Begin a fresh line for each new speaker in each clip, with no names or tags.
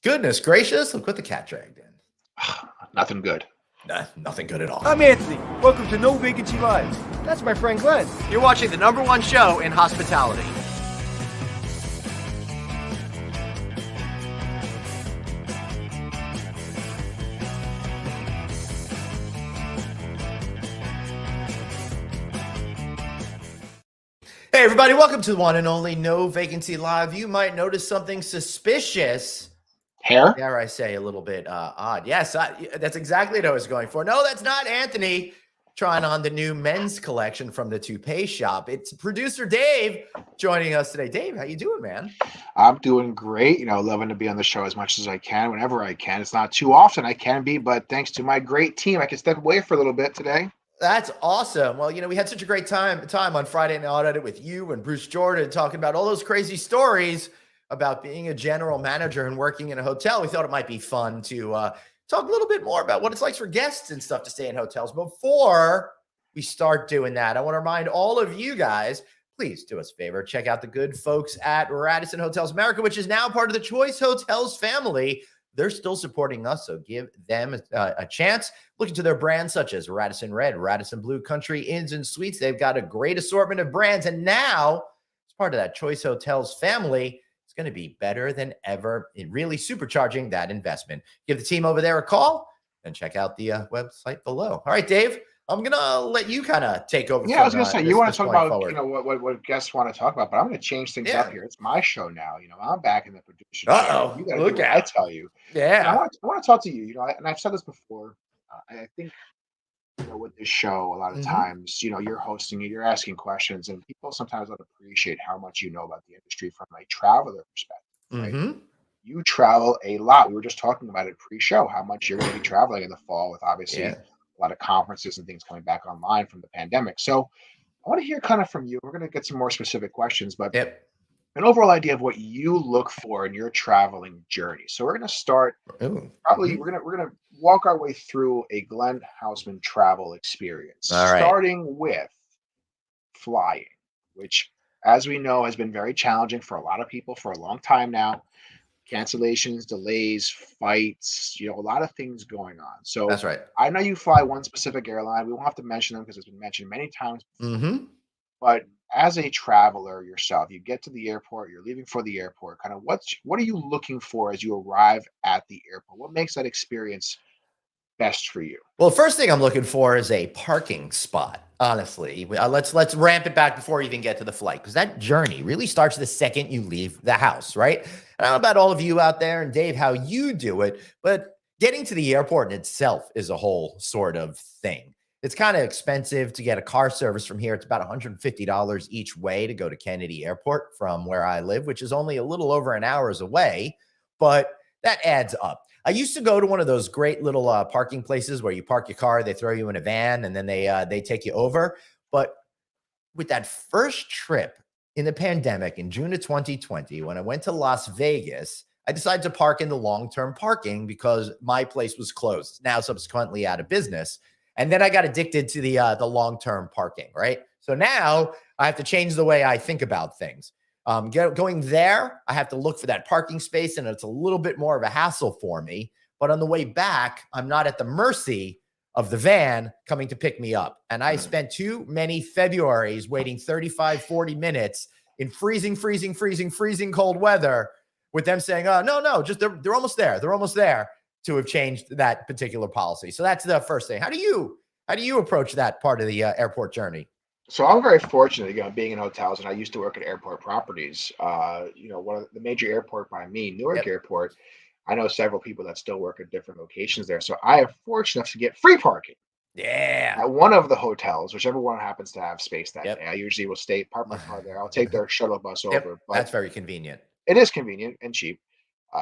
Goodness gracious, look what the cat dragged in.
Nothing good.
Nothing good at all.
I'm Anthony. Welcome to No Vacancy Live. That's my friend Glenn.
You're watching the #1 show in hospitality.
Hey everybody, welcome to the one and only No Vacancy Live. You might notice something suspicious.
Hair?
Dare I say a little bit odd. Yes, that's exactly what I was going for. No, that's not Anthony trying on the new men's collection from the Toupee Shop. It's producer Dave joining us today. Dave, how you doing, man?
I'm doing great. Loving to be on the show as much as I can, whenever I can. It's not too often I can be, but thanks to my great team, I can step away for a little bit today.
That's awesome. Well, we had such a great time on Friday Night with you and Bruce Jordan talking about all those crazy stories about being a general manager and working in a hotel. We thought it might be fun to talk a little bit more about what it's like for guests and stuff to stay in hotels. Before we start doing that, I want to remind all of you guys, please do us a favor. Check out the good folks at Radisson Hotels America, which is now part of the Choice Hotels family. They're still supporting us, so give them a chance. Look into their brands such as Radisson Red, Radisson Blue, Country Inns and Suites. They've got a great assortment of brands, and now, as part of that Choice Hotels family, it's going to be better than ever in really supercharging that investment. Give the team over there a call and check out the website below. All right, Dave, I'm going to let you kind of take over.
Yeah, I was going to say, you want to talk about what guests want to talk about, but I'm going to change things up here. It's my show now. I'm back in the producer chair. You got to do what I tell you.
Yeah.
I want to talk to you, and I've said this before. I think with this show, a lot of times, you're hosting it, you're asking questions, and people sometimes don't appreciate how much you know about the industry from a traveler perspective. Right? You travel a lot. We were just talking about it pre-show, how much you're going to be traveling in the fall with obviously a lot of conferences and things going back online from the pandemic. So I want to hear kind of from you. We're going to get some more specific questions, but an overall idea of what you look for in your traveling journey. So we're going to start we're going to walk our way through a Glenn Haussman travel experience, starting with flying, which, as we know, has been very challenging for a lot of people for a long time now. Cancellations, delays, fights, a lot of things going on. So
that's right.
I know you fly one specific airline. We won't have to mention them because it's been mentioned many times before. But as a traveler yourself, you get to the airport, you're leaving for the airport. Kind of what are you looking for as you arrive at the airport? What makes that experience best for you?
Well, first thing I'm looking for is a parking spot. Honestly, let's ramp it back before you even get to the flight, because that journey really starts the second you leave the house, right? I don't know about all of you out there and Dave, how you do it, but getting to the airport in itself is a whole sort of thing. It's kind of expensive to get a car service from here. It's about $150 each way to go to Kennedy Airport from where I live, which is only a little over an hour's away, but that adds up. I used to go to one of those great little parking places where you park your car, they throw you in a van, and then they take you over. But with that first trip in the pandemic in June of 2020, when I went to Las Vegas, I decided to park in the long-term parking because my place was closed, now subsequently out of business. And then I got addicted to the long-term parking, right? So now I have to change the way I think about things. Going there, I have to look for that parking space, and it's a little bit more of a hassle for me. But on the way back, I'm not at the mercy of the van coming to pick me up. And I spent too many Februaries waiting 35, 40 minutes in freezing cold weather with them saying, no, just they're almost there. They're almost there, to have changed that particular policy. So that's the first thing. How do you approach that part of the airport journey?
So I'm very fortunate, being in hotels, and I used to work at airport properties. One of the major airport by me, Newark Airport. I know several people that still work at different locations there. So I am fortunate enough to get free parking.
Yeah.
At one of the hotels, whichever one happens to have space that day. I usually will park my car there. I'll take their shuttle bus over. But
that's very convenient.
It is convenient and cheap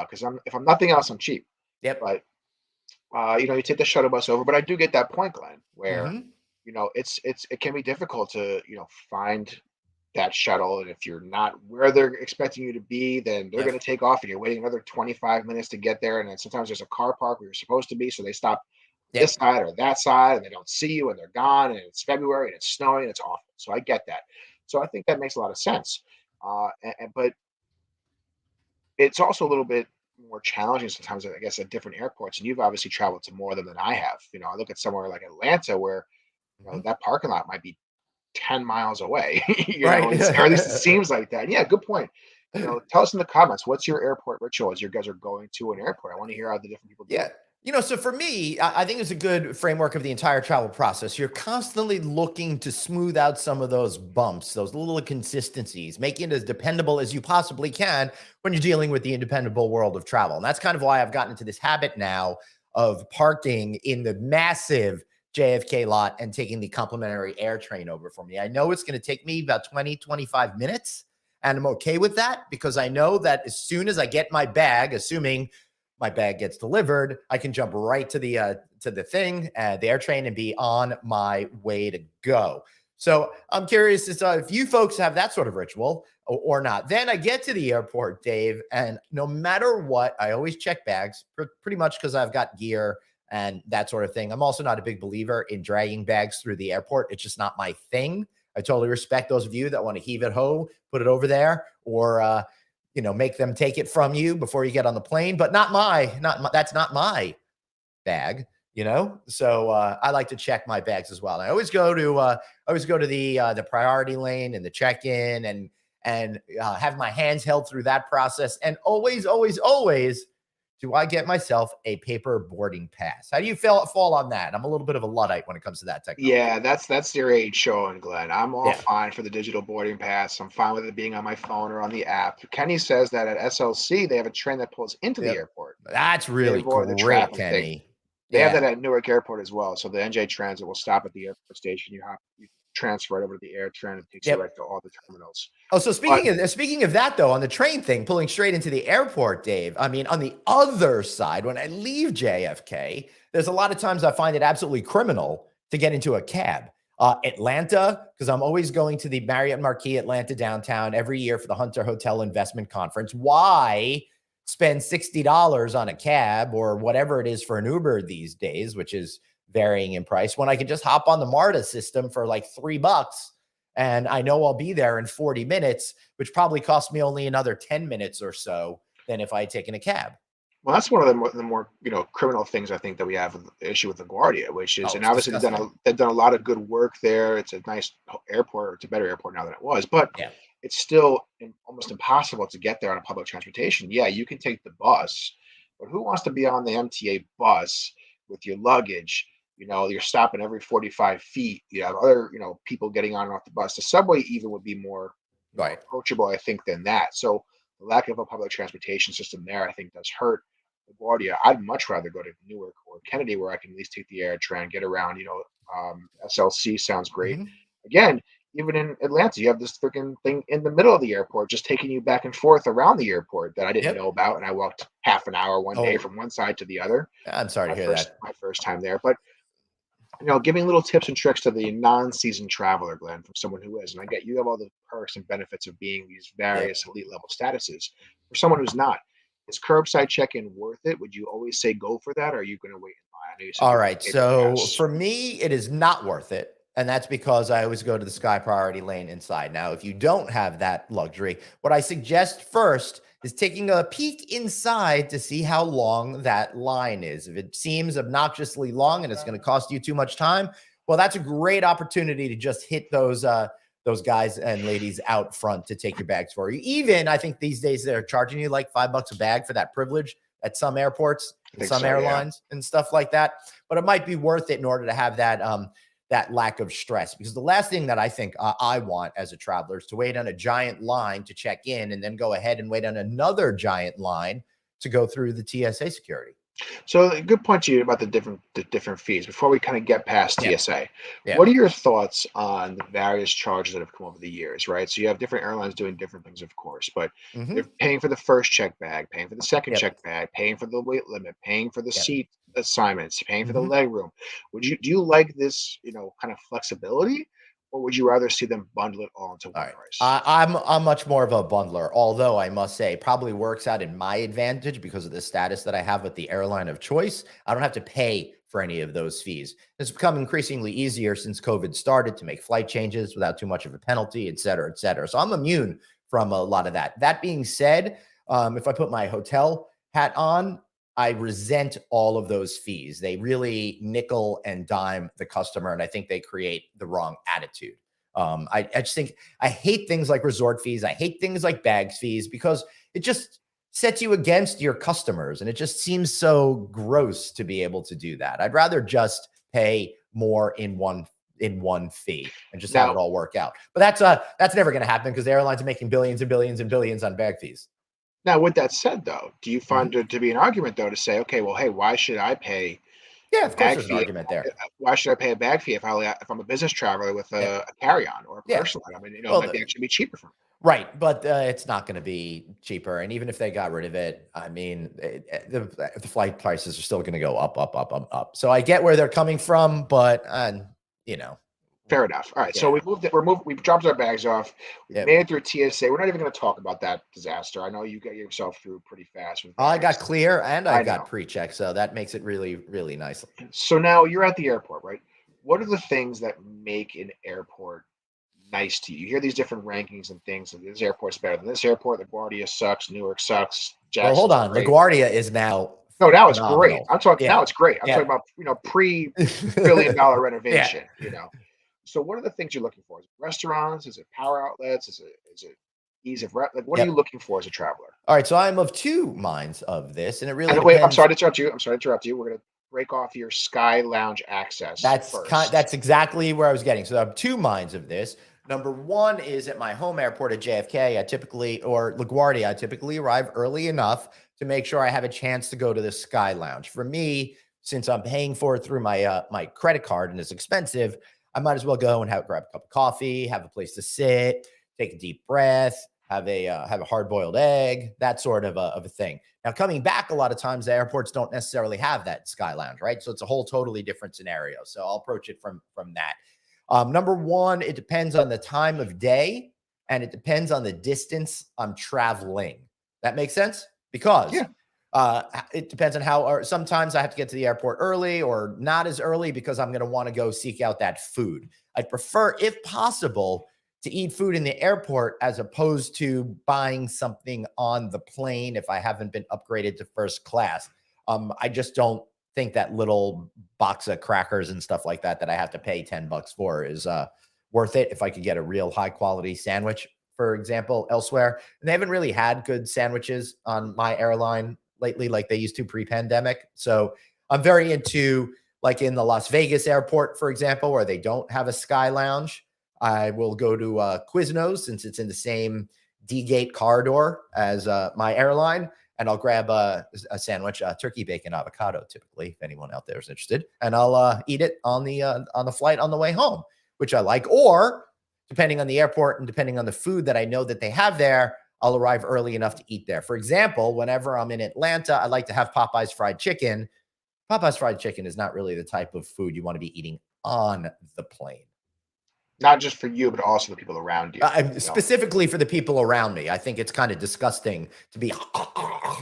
because if I'm nothing else, I'm cheap. But you take the shuttle bus over. But I do get that point, Glenn, where it can be difficult to find that shuttle, and if you're not where they're expecting you to be, then they're going to take off, and you're waiting another 25 minutes to get there. And then sometimes there's a car park where you're supposed to be, so they stop this side or that side, and they don't see you, and they're gone, and it's February and it's snowing and it's awful. So I get that. So I think that makes a lot of sense. But it's also a little bit more challenging sometimes, I guess, at different airports. And you've obviously traveled to more of them than I have. I look at somewhere like Atlanta where
Mhm.
that parking lot might be 10 miles away.
Right.
Or at least it seems like that. Yeah, good point. Tell us in the comments, what's your airport ritual as you guys are going to an airport? I want to hear how the different people do
Yeah.
it.
So for me, I think it's a good framework of the entire travel process. You're constantly looking to smooth out some of those bumps, those little inconsistencies, making it as dependable as you possibly can when you're dealing with the independable world of travel. And that's kind of why I've gotten into this habit now of parking in the massive JFK lot and taking the complimentary air train over for me. I know it's going to take me about 20, 25 minutes. And I'm okay with that because I know that as soon as I get my bag, assuming my bag gets delivered, I can jump right to the thing, the air train, and be on my way to go. So I'm curious as to if you folks have that sort of ritual or not. Then I get to the airport, Dave, and no matter what, I always check bags pretty much because I've got gear and that sort of thing. I'm also not a big believer in dragging bags through the airport. It's just not my thing. I totally respect those of you that want to heave it ho, put it over there, or make them take it from you before you get on the plane, but that's not my bag, So I like to check my bags as well. And I always go to the priority lane and the check-in and have my hands held through that process. And always, always, always do I get myself a paper boarding pass. How do you fall on that? I'm a little bit of a Luddite when it comes to that technology.
Yeah, that's your age showing, Glenn. I'm all
Yeah.
fine for the digital boarding pass. I'm fine with it being on my phone or on the app. Kenny says that at SLC they have a train that pulls into the
Yep.
airport.
That's
They
really
avoid the
great,
traffic thing.
Kenny.
They have that
Yeah.
at Newark Airport as well. So the NJ Transit will stop at the airport station. You transfer it over to the air train. It takes you right
Yep.
to all the terminals.
Oh, so
But
speaking of that, though, on the train thing, pulling straight into the airport, Dave. I mean, on the other side, when I leave JFK, there's a lot of times I find it absolutely criminal to get into a cab. Atlanta, because I'm always going to the Marriott Marquis Atlanta downtown every year for the Hunter Hotel Investment Conference. Why spend $60 on a cab or whatever it is for an Uber these days, which is varying in price, when I can just hop on the MARTA system for like $3 and I know I'll be there in 40 minutes, which probably cost me only another 10 minutes or so than if I had taken a cab.
well, that's one of the more criminal things I think that we have with the issue with LaGuardia, which is,
Oh,
and
it's
obviously
disgusting.
they've done a lot of good work there. It's a nice airport. It's a better airport now than it was, but
Yeah.
it's still almost impossible to get there on a public transportation. Yeah, you can take the bus, but who wants to be on the MTA bus with your luggage? You're stopping every 45 feet. You have other people getting on and off the bus. The subway even would be more
Right.
approachable, I think, than that. So the lack of a public transportation system there, I think, does hurt LaGuardia. I'd much rather go to Newark or Kennedy, where I can at least take the air train, get around. SLC sounds great.
Mhm.
Again, even in Atlanta, you have this freaking thing in the middle of the airport, just taking you back and forth around the airport that I didn't know
Yep.
about, and I walked half an hour one day
Oh,
from one side to the other.
I'm sorry
My
to hear
first
that.
my first time there, but giving little tips and tricks to the non-seasoned traveler, Glenn, from someone who is. And I get you have all the perks and benefits of being these
Yep.
various elite level statuses. For someone who's not, is curbside check-in worth it? Would you always say go for that, or are you going to wait in line? I know you said
All
you want
right.
a paper
So
pass.
for me, it is not worth it. And that's because I always go to the Sky Priority lane inside. Now, if you don't have that luxury, what I suggest first is taking a peek inside to see how long that line is. If it seems obnoxiously long and it's going to cost you too much time, well, that's a great opportunity to just hit those guys and ladies out front to take your bags for you. Even I think these days they're charging you like $5 a bag for that privilege at some airports
I
and
think
some
so, yeah.
airlines and stuff like that. But it might be worth it in order to have that lack of stress, because the last thing that I think I want as a traveler is to wait on a giant line to check in and then go ahead and wait on another giant line to go through the TSA security.
So a good point to you about the different fees. Before we kind of get past
Yeah.
TSA,
Yeah.
what are your thoughts on the various charges that have come over the years? Right, so you have different airlines doing different things, of course, but
Hmm.
they're paying for the first check bag, paying for the second
Yep.
check bag, paying for the weight limit, paying for the
Yep.
seat assignments, paying for the
Hmm.
leg room. Do you like this, kind of flexibility, or would you rather see them bundle it all into
All
one
right.
price?
I'm much more of a bundler, although I must say probably works out in my advantage because of the status that I have with the airline of choice. I don't have to pay for any of those fees. It's become increasingly easier since COVID started to make flight changes without too much of a penalty, et cetera, et cetera. So I'm immune from a lot of that. That being said, if I put my hotel hat on, I resent all of those fees. They really nickel and dime the customer, and I think they create the wrong attitude. I just think I hate things like resort fees. I hate things like bags fees because it just sets you against your customers, and it just seems so gross to be able to do that. I'd rather just pay more in one fee and just have it all work out. But that's never going to happen because the airlines are making billions and billions and billions on bag fees.
Now, with that said, though, do you find it to be an argument, though, to say, okay, well, hey, why should I pay
Yeah,
a
of course
bag
there's an
fee?
argument there.
Why should I pay a bag fee if I'm a business traveler with a carry-on or a
Yeah.
personal item? I mean,
Well,
it might actually be cheaper for me.
Right, but it's not going to be cheaper. And even if they got rid of it, I mean, the flight prices are still going to go up, up, up, up, up. So I get where they're coming from, but you know,
Fair enough. All right, so
Yeah.
we've dropped our bags off. We've
Yep.
made it through TSA. We're not even going to talk about that disaster. I know you got yourself through pretty fast. With
I got
bags.
clear and I
I
got
know.
pre-check, so that makes it really, really nice.
So now you're at the airport, right? What are the things that make an airport nice to you? You hear these different rankings and things, and this airport's better than this airport. LaGuardia sucks. Newark sucks.
Well, hold
Jackson's
on,
great.
LaGuardia is now
No, now it's great.
phenomenal.
I'm talking
Yeah.
now it's great. I'm
Yeah.
talking about pre-billion-dollar renovation. So what are the things you're looking for? Is it restaurants? Is it power outlets? Is it ease of like what are you looking for as a traveler?
All right, so I'm of two minds of this, and it really
And
depends.
wait, I'm sorry to interrupt you. We're gonna break off your Sky Lounge access.
That's exactly where I was getting. So I have two minds of this. Number one is at my home airport at JFK, or LaGuardia, I typically arrive early enough to make sure I have a chance to go to the Sky Lounge. For me, since I'm paying for it through my my credit card and it's expensive, I might as well go and grab a cup of coffee, have a place to sit, take a deep breath, have a hard-boiled egg, that sort of a thing. Now, coming back, a lot of times the airports don't necessarily have that Sky Lounge, right? So it's a whole totally different scenario. So I'll approach it from that. Number one, it depends on the time of day and it depends on the distance I'm traveling. That makes sense? Because it depends on or sometimes I have to get to the airport early or not as early because I'm going to want to go seek out that food. I'd prefer, if possible, to eat food in the airport as opposed to buying something on the plane if I haven't been upgraded to first class. I just don't think that little box of crackers and stuff like that I have to pay $10 for is worth it if I could get a real high quality sandwich, for example, elsewhere. And they haven't really had good sandwiches on my airline lately like they used to pre-pandemic. So I'm very into, like in the Las Vegas airport, for example, where they don't have a Sky Lounge. I will go to Quiznos since it's in the same D-gate corridor as my airline, and I'll grab a sandwich, turkey, bacon, avocado, typically, if anyone out there is interested, and I'll eat it on the flight on the way home, which I like. Or depending on the airport and depending on the food that I know that they have there, I'll arrive early enough to eat there. For example, whenever I'm in Atlanta, I like to have Popeye's fried chicken. Popeye's fried chicken is not really the type of food you want to be eating on the plane.
Not just for you, but also the people around you.
Specifically for the people around me. I think it's kind of disgusting to be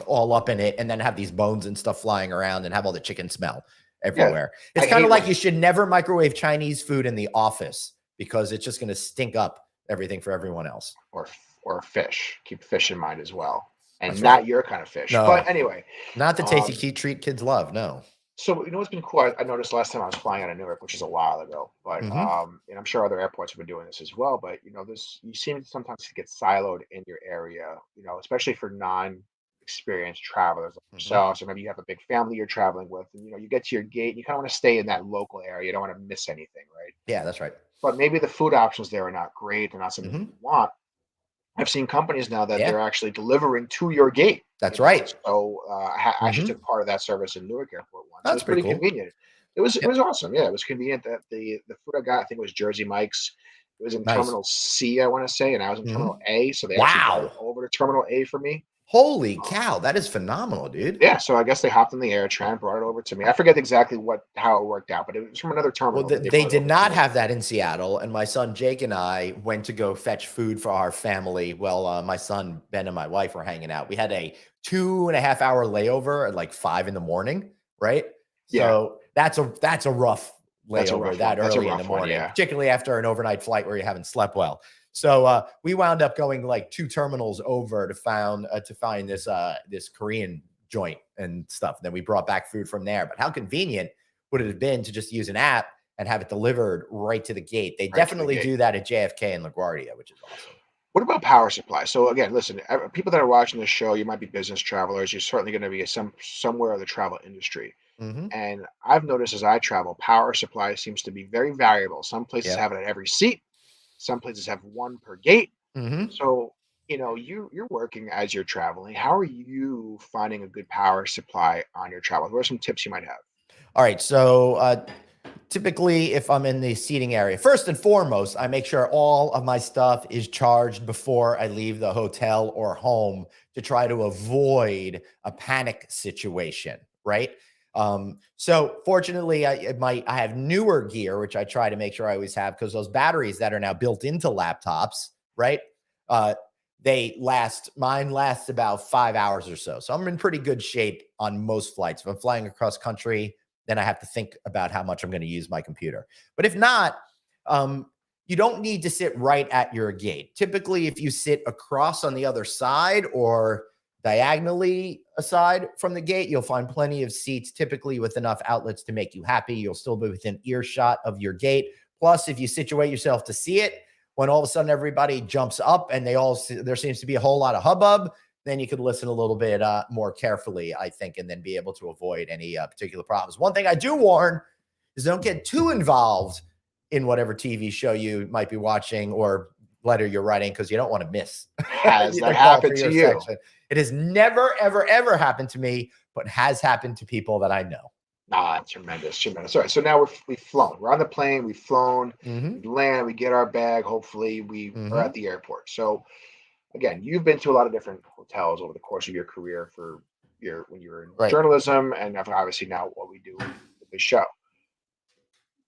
all up in it and then have these bones and stuff flying around and have all the chicken smell everywhere. Yeah, it's kind of like you should never microwave Chinese food in the office because it's just going to stink up everything for everyone else.
Or fish. Keep fish in mind as well. And that's not your kind of fish. No, but anyway.
Not the tasty treat kids love, no.
So, you know what's been cool? I noticed last time I was flying out of Newark, which is a while ago, but and I'm sure other airports have been doing this as well. But you seem sometimes to get siloed in your area, especially for non-experienced travelers like yourself. So maybe you have a big family you're traveling with, and you get to your gate, and you kind of want to stay in that local area. You don't want to miss anything, right?
Yeah, that's right.
But maybe the food options there are not great. They're not something you want. I've seen companies now that they're actually delivering to your gate.
That's right.
So I actually took part of that service in Newark Airport once.
That's
it was pretty
cool.
Convenient. It was awesome. Yeah, it was convenient. That the food I got, I think it was Jersey Mike's. It was in Terminal C, I want to say, and I was in Terminal A. So they actually went over to Terminal A for me.
Holy cow, that is phenomenal, dude.
Yeah, so I guess they hopped in the air tram, brought it over to me. I forget exactly how it worked out, but it was from another terminal.
Well, they did not have that in Seattle, and my son Jake and I went to go fetch food for our family. Well, my son Ben and my wife were hanging out. We had a 2.5-hour layover at like 5 a.m, right? So that's a rough layover that early in the morning, particularly after an overnight flight where you haven't slept well. So we wound up going like 2 terminals over to find this Korean joint and stuff. And then we brought back food from there. But how convenient would it have been to just use an app and have it delivered right to the gate? They definitely do that at JFK and LaGuardia, which is awesome.
What about power supply? So again, listen, people that are watching this show, you might be business travelers. You're certainly going to be somewhere in the travel industry.
Mm-hmm.
And I've noticed as I travel, power supply seems to be very variable. Some places have it at every seat. Some places have one per gate.
Mm-hmm.
So, you're working as you're traveling. How are you finding a good power supply on your travels? What are some tips you might have?
All right. So typically, if I'm in the seating area, first and foremost, I make sure all of my stuff is charged before I leave the hotel or home to try to avoid a panic situation, right? So fortunately, I have newer gear, which I try to make sure I always have, because those batteries that are now built into laptops, right? Mine lasts about 5 hours or so. So I'm in pretty good shape on most flights. If I'm flying across country, then I have to think about how much I'm going to use my computer. But if not, you don't need to sit right at your gate. Typically, if you sit across on the other side or diagonally aside from the gate, you'll find plenty of seats, typically with enough outlets to make you happy. You'll still be within earshot of your gate. Plus, if you situate yourself to see it, when all of a sudden everybody jumps up and there seems to be a whole lot of hubbub, then you could listen a little bit more carefully, I think, and then be able to avoid any particular problems. One thing I do warn is don't get too involved in whatever TV show you might be watching or letter you're writing, because you don't want to miss.
Has that happened to you?
Section. It has never, ever, ever happened to me, but has happened to people that I know.
Tremendous. All right, so now we've flown. We're on the plane. We've flown.
Mm-hmm.
We land. We get our bag. Hopefully, we are at the airport. So, again, you've been to a lot of different hotels over the course of your career when you were in journalism, and obviously now what we do with the show.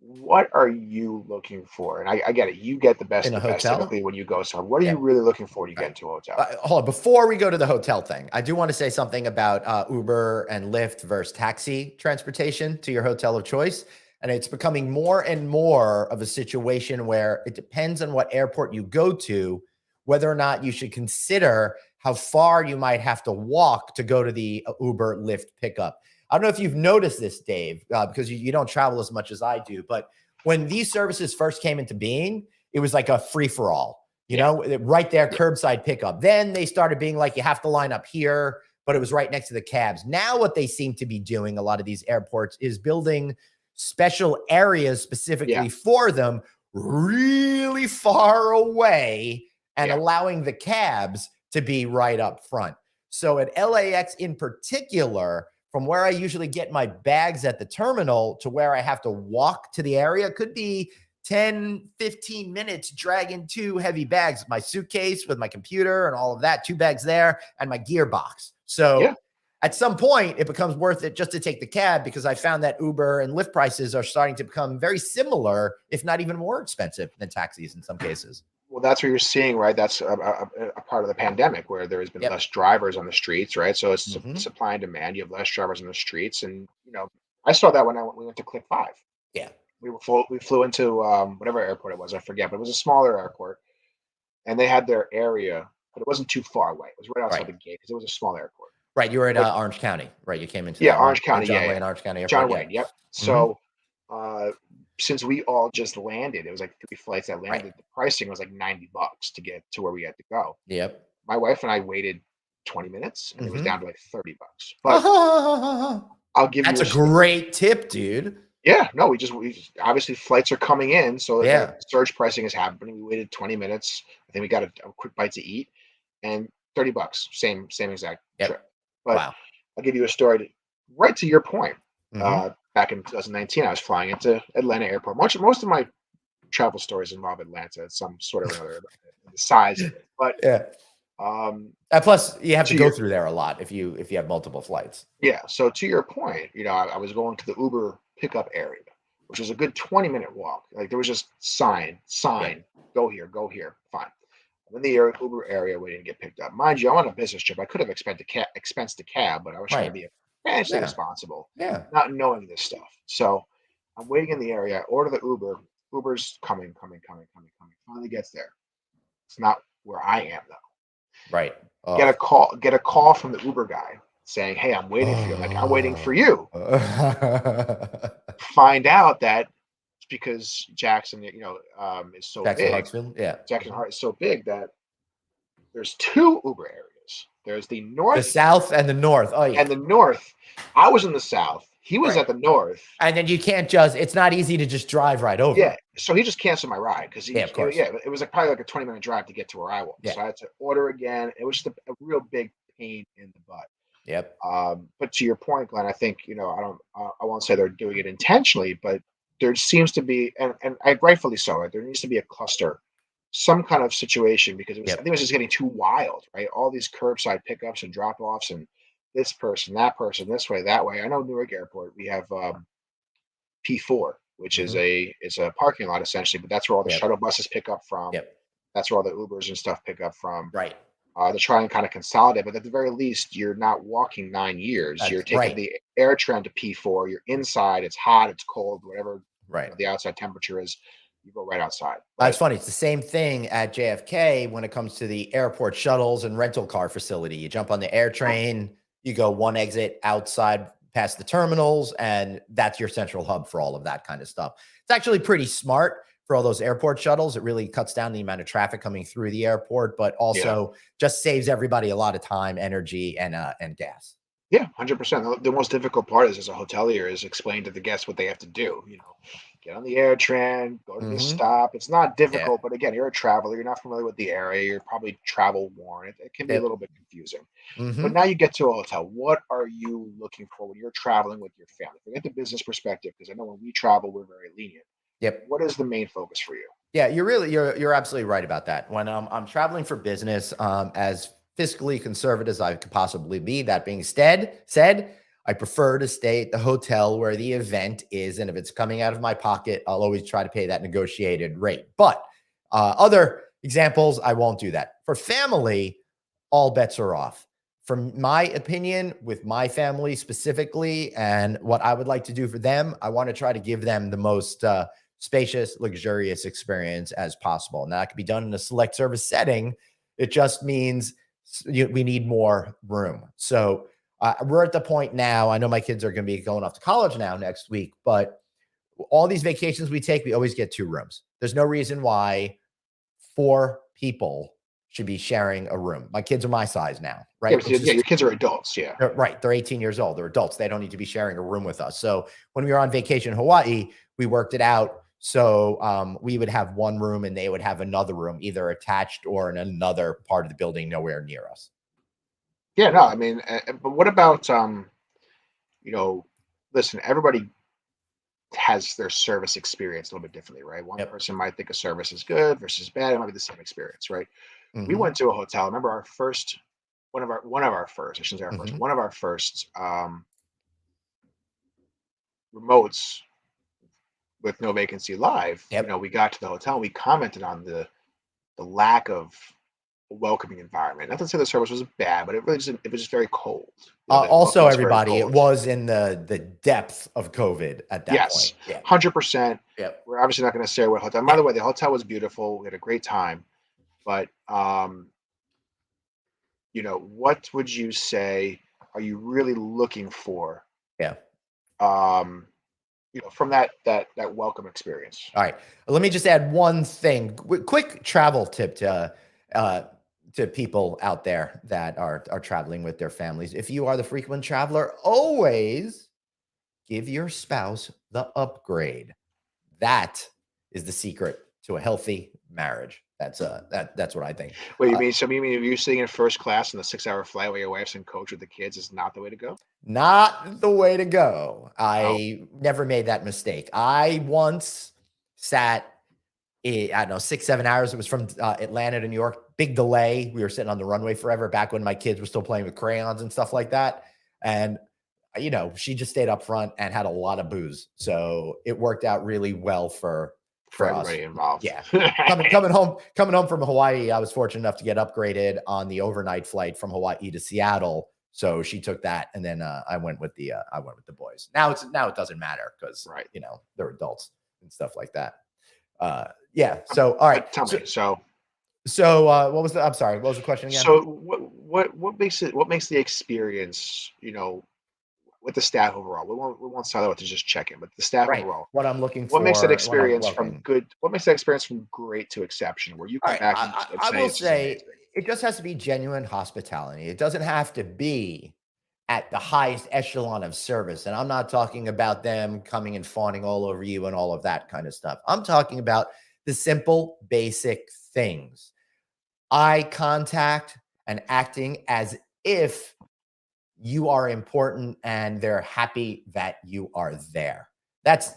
What are you looking for? And I get it. You get the best
in a
of the best
hotel
typically when you go somewhere. What are you really looking for to get into a hotel?
Hold on. Before we go to the hotel thing, I do want to say something about Uber and Lyft versus taxi transportation to your hotel of choice. And it's becoming more and more of a situation where it depends on what airport you go to, whether or not you should consider how far you might have to walk to go to the Uber Lyft pickup. I don't know if you've noticed this, Dave, because you don't travel as much as I do. But when these services first came into being, it was like a free-for-all, you know, right there, curbside pickup. Then they started being like, you have to line up here, but it was right next to the cabs. Now what they seem to be doing, a lot of these airports, is building special areas specifically for them really far away and allowing the cabs to be right up front. So at LAX in particular, from where I usually get my bags at the terminal to where I have to walk to the area could be 10, 15 minutes dragging 2 heavy bags, my suitcase with my computer and all of that, 2 bags there, and my gear box. So at some point, it becomes worth it just to take the cab, because I found that Uber and Lyft prices are starting to become very similar, if not even more expensive than taxis in some cases.
Well, that's what you're seeing, right? That's a part of the pandemic where there has been less drivers on the streets, right? So it's supply and demand. You have less drivers on the streets, and I saw that when we went to Click 5.
Yeah,
we flew into whatever airport it was, I forget, but it was a smaller airport, and they had their area, but it wasn't too far away. It was right outside the gate because it was a small airport.
Right, you were at Orange County, right? You came into
Orange County,
John Wayne, Orange County Airport.
John Wayne, yep. So since we all just landed, it was like 3 flights that landed. The pricing was like $90 to get to where we had to go.
Yep.
My wife and I waited 20 minutes, and it was down to like $30. But I'll give
that's a great tip, dude.
Yeah, no, we just obviously flights are coming in, so surge pricing is happening. We waited 20 minutes. I think we got a quick bite to eat, and $30, same exact trip. But I'll give you a story right to your point. Back in 2019, I was flying into Atlanta Airport. Most of my travel stories involve Atlanta at some sort of another the size of it. But
plus you have to go through there a lot if you have multiple flights.
Yeah. So to your point, I was going to the Uber pickup area, which was a good 20-minute walk. Like there was just sign, go here, fine. I'm in the Uber area waiting to get picked up. Mind you, I'm on a business trip. I could have expensed the cab, but I was trying to be financially responsible, not knowing this stuff. So I'm waiting in the area. I order the Uber. Uber's coming. Finally gets there. It's not where I am though.
Right.
Get a call from the Uber guy saying, "Hey, I'm waiting for you." I'm like, "I'm waiting for you." Find out that it's because Jackson, is so
Jackson
big.
Hartsfield. Yeah.
Jackson Hart is so big that there's two Uber areas. There's the
The
north
South and the North. Oh, yeah.
and the north. I was in the south. He was
Right.
at the north.
And then you can't it's not easy to just drive right over.
Yeah, so he just canceled my ride because
Yeah, of course.
it was like probably like a 20-minute drive to get to where I was.
Yeah.
So I had to order again. It was just a real big pain in the butt.
Yep.
But to your point, Glenn, I think I won't say they're doing it intentionally, but there seems to be, and rightfully so, right? There needs to be a cluster, some kind of situation because I think it was just getting too wild, right? All these curbside pickups and drop offs, and this person, that person, this way, that way. I know Newark Airport, we have P4, which is a parking lot essentially, but that's where all the shuttle buses pick up from.
Yep.
That's where all the Ubers and stuff pick up from.
Right.
To try and kind of consolidate, but at the very least, you're not walking 9 years. You're taking the AirTran to P4. You're inside. It's hot. It's cold. Whatever the outside temperature is, you go right outside.
That's funny. It's the same thing at JFK when it comes to the airport shuttles and rental car facility. You jump on the AirTran, you go one exit outside past the terminals, and that's your central hub for all of that kind of stuff. It's actually pretty smart for all those airport shuttles. It really cuts down the amount of traffic coming through the airport, but also just saves everybody a lot of time, energy, and gas.
Yeah, 100%. The most difficult part is, as a hotelier, is explain to the guests what they have to do. Get on the AirTran, go to this stop. It's not difficult, but again, you're a traveler. You're not familiar with the area. You're probably travel worn. It can be a little bit confusing. But now you get to a hotel. What are you looking for when you're traveling with your family? Forget the business perspective, because I know when we travel, we're very lenient.
Yep.
What is the main focus for you?
Yeah, you're absolutely right about that. When I'm traveling for business, as fiscally conservative as I could possibly be, that being said, I prefer to stay at the hotel where the event is, and if it's coming out of my pocket, I'll always try to pay that negotiated rate. But other examples, I won't do that. For family, all bets are off. From my opinion, with my family specifically, and what I would like to do for them, I want to try to give them the most spacious, luxurious experience as possible. Now, that could be done in a select service setting. It just means we need more room. So we're at the point now, I know my kids are going to be going off to college now next week, but all these vacations we take, we always get 2 rooms. There's no reason why 4 people should be sharing a room. My kids are my size now, right?
Yeah, your kids are adults. Yeah.
Right. They're 18 years old. They're adults. They don't need to be sharing a room with us. So when we were on vacation in Hawaii, we worked it out. So we would have one room and they would have another room, either attached or in another part of the building, nowhere near us.
Yeah, no, I mean, but what about, listen, everybody has their service experience a little bit differently, right? One person might think a service is good versus bad. It might be the same experience, right? We went to a hotel. Remember one of our first, I shouldn't say our first, one of our first remotes with No Vacancy Live. We got to the hotel and we commented on the lack of a welcoming environment. Not to say the service was bad, but it was just very cold.
Also, everybody, it was in the depth of COVID at that point.
Yes, 100%.
Yep.
We're obviously not going to say what hotel. By the way, the hotel was beautiful. We had a great time. But what would you say are you really looking for?
Yeah.
From that welcome experience.
All right. Let me just add one thing. Quick travel tip to people out there that are traveling with their families. If you are the frequent traveler, always give your spouse the upgrade. That is the secret to a healthy marriage. That's what I think.
Wait, you mean if you're sitting in first class on the 6-hour flight while your wife's in coach with the kids is not the way to go?
Not the way to go. I never made that mistake. I once sat, I don't know, 6-7 hours. It was from Atlanta to New York. Big delay. We were sitting on the runway forever back when my kids were still playing with crayons and stuff like that. And, she just stayed up front and had a lot of booze. So it worked out really well for
everybody involved.
Yeah. coming home from Hawaii, I was fortunate enough to get upgraded on the overnight flight from Hawaii to Seattle. So she took that, and then I went with the boys. Now it doesn't matter because they're adults and stuff like that. Yeah. So all right.
Tell me.
So I'm sorry, what was the question again?
So what makes the experience, with the staff overall? We won't start out with just check in, but the staff
Right.
overall.
What I'm looking
What makes that
for when I'm
experience from
welcoming.
good? What makes that experience from great to exceptional? Where you
All
come
right.
back and
I
say
will
it's just amazing.
say it just has to be genuine hospitality. It doesn't have to be at the highest echelon of service. And I'm not talking about them coming and fawning all over you and all of that kind of stuff. I'm talking about the simple, basic things: eye contact and acting as if you are important and they're happy that you are there. That's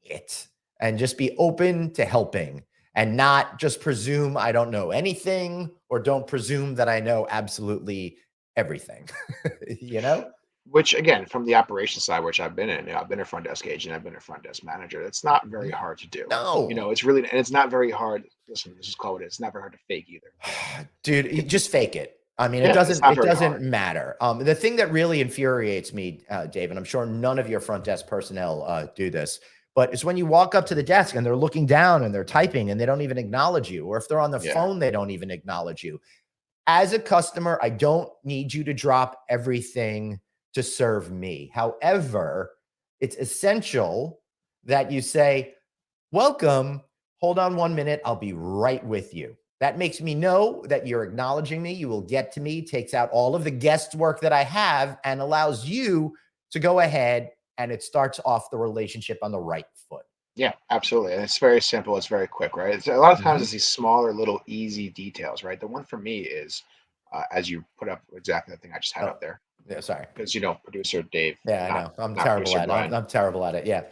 it. And just be open to helping and not just presume I don't know anything or don't presume that I know absolutely everything. you know?
Which again, from the operations side, which I've been in, I've been a front desk agent, I've been a front desk manager. It's not very hard to do.
No.
It's really, and it's not very hard. Listen, this is called it. It's not very hard to fake either.
Dude, you just fake it. I mean,
Yeah, it's not
it
very
doesn't
hard.
matter. The thing that really infuriates me, Dave, and I'm sure none of your front desk personnel do this, but it's when you walk up to the desk and they're looking down and they're typing and they don't even acknowledge you, or if they're on the
Yeah,
phone, they don't even acknowledge you. As a customer, I don't need you to drop everything to serve me. However, it's essential that you say, welcome. Hold on 1 minute. I'll be right with you. That makes me know that you're acknowledging me. You will get to me, takes out all of the guest work that I have, and allows you to go ahead and it starts off the relationship on the right foot.
yeah, absolutely. And it's very simple. It's very quick, right? It's, a lot of times
Mhm.
it's these smaller, little, easy details, right? The one for me is, as you put up exactly the thing I just had
Oh,
up there,
yeah, sorry.
because producer Dave,
Yeah, I
not
know. I'm
not
terrible
producer
at it.
Brian.
I'm terrible at it. Yeah.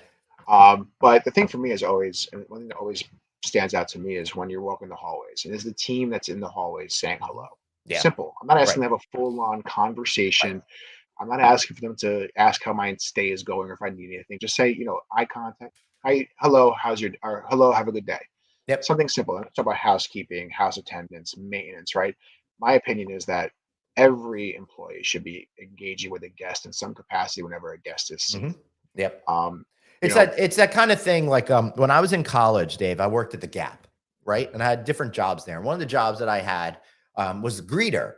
But the thing for me is always, and one thing that always stands out to me is when you're walking the hallways, and is the team that's in the hallways saying hello.
Mhm. Yeah.
Simple. I'm not asking
Right.
to have a full-on
Right.
conversation. I'm not asking for them to ask how my stay is going or if I need anything. Just say, eye contact. Hi, hello, or hello, have a good day.
Yep.
Something simple. I'm not talking about housekeeping, house attendance, maintenance, right? My opinion is that every employee should be engaging with a guest in some capacity whenever a guest is seen.
Mhm. Yep.
Um, you
It's
know,
that kind of thing. Like when I was in college, Dave, I worked at the Gap, right? And I had different jobs there. And one of the jobs that I had was the greeter.